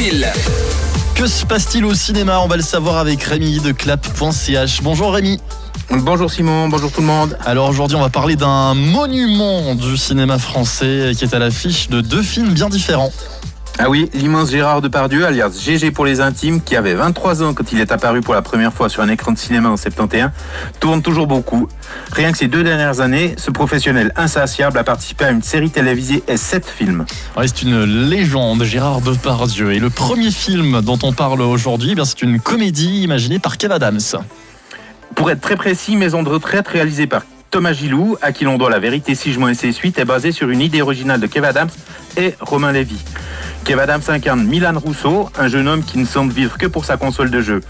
passe-t-il ? Que se passe-t-il au cinéma ? On va le savoir avec Rémi de clap.ch. Bonjour Rémi. Bonjour Simon, bonjour tout le monde. Alors aujourd'hui on va parler d'un monument du cinéma français qui est à l'affiche de deux films bien différents. Ah oui, l'immense Gérard Depardieu, alias GG pour les intimes, qui avait 23 ans quand il est apparu pour la première fois sur un écran de cinéma en 71, tourne toujours beaucoup. Rien que ces 2 dernières années, ce professionnel insatiable a participé à une série télévisée et 7 films. Ouais, c'est une légende, Gérard Depardieu. Et le premier film dont on parle aujourd'hui, c'est une comédie imaginée par Kev Adams. Pour être très précis, Maison de retraite, réalisée par Thomas Gilou, à qui l'on doit La vérité si je mens et ses suites, est basée sur une idée originale de Kev Adams et Romain Lévy. Kev Adams incarne Milan Rousseau, un jeune homme qui ne semble vivre que pour sa console de jeu.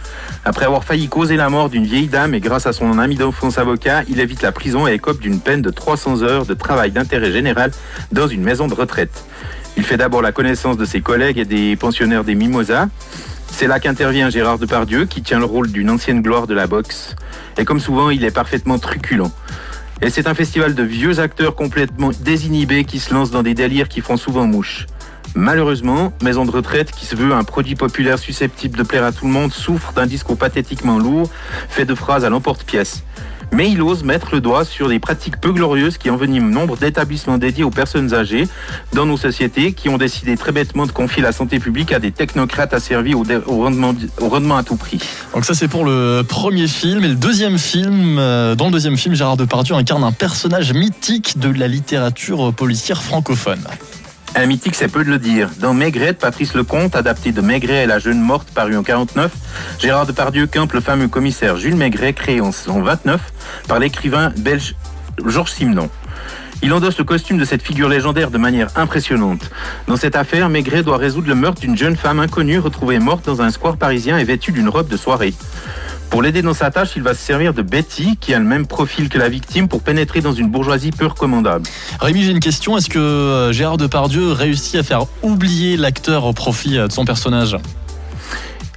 Après avoir failli causer la mort d'une vieille dame et grâce à son ami d'enfance avocat, il évite la prison et écope d'une peine de 300 heures de travail d'intérêt général dans une maison de retraite. Il fait d'abord la connaissance de ses collègues et des pensionnaires des Mimosas. C'est là qu'intervient Gérard Depardieu, qui tient le rôle d'une ancienne gloire de la boxe. Et comme souvent, il est parfaitement truculent. Et c'est un festival de vieux acteurs complètement désinhibés qui se lancent dans des délires qui font souvent mouche. Malheureusement, Maison de retraite, qui se veut un produit populaire susceptible de plaire à tout le monde, souffre d'un discours pathétiquement lourd, fait de phrases à l'emporte-pièce. Mais il ose mettre le doigt sur des pratiques peu glorieuses qui enveniment nombre d'établissements dédiés aux personnes âgées dans nos sociétés qui ont décidé très bêtement de confier la santé publique à des technocrates asservis au rendement à tout prix. Donc ça c'est pour le premier film. Et le deuxième film, dans le deuxième film, Gérard Depardieu incarne un personnage mythique de la littérature policière francophone. Un mythique, c'est peu de le dire. Dans Maigret, Patrice Lecomte, adapté de Maigret et la jeune morte, paru en 49, Gérard Depardieu campe le fameux commissaire Jules Maigret, créé en 29 par l'écrivain belge Georges Simenon. Il endosse le costume de cette figure légendaire de manière impressionnante. Dans cette affaire, Maigret doit résoudre le meurtre d'une jeune femme inconnue retrouvée morte dans un square parisien et vêtue d'une robe de soirée. Pour l'aider dans sa tâche, il va se servir de Betty, qui a le même profil que la victime, pour pénétrer dans une bourgeoisie peu recommandable. Rémi, j'ai une question. Est-ce que Gérard Depardieu réussit à faire oublier l'acteur au profit de son personnage ?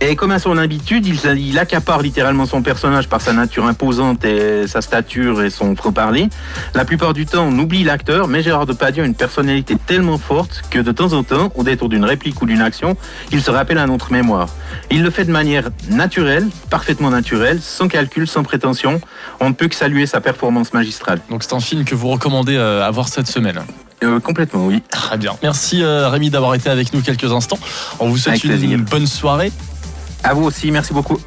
Et comme à son habitude, il accapare littéralement son personnage par sa nature imposante et sa stature et son franc-parler. La plupart du temps, on oublie l'acteur, mais Gérard Depardieu a une personnalité tellement forte que de temps en temps, au détour d'une réplique ou d'une action, il se rappelle à notre mémoire. Il le fait de manière naturelle, parfaitement naturelle, sans calcul, sans prétention. On ne peut que saluer sa performance magistrale. Donc c'est un film que vous recommandez à voir cette semaine ? Complètement, oui. Très bien. Merci Rémi d'avoir été avec nous quelques instants. On vous souhaite une bonne soirée. À vous aussi, merci beaucoup.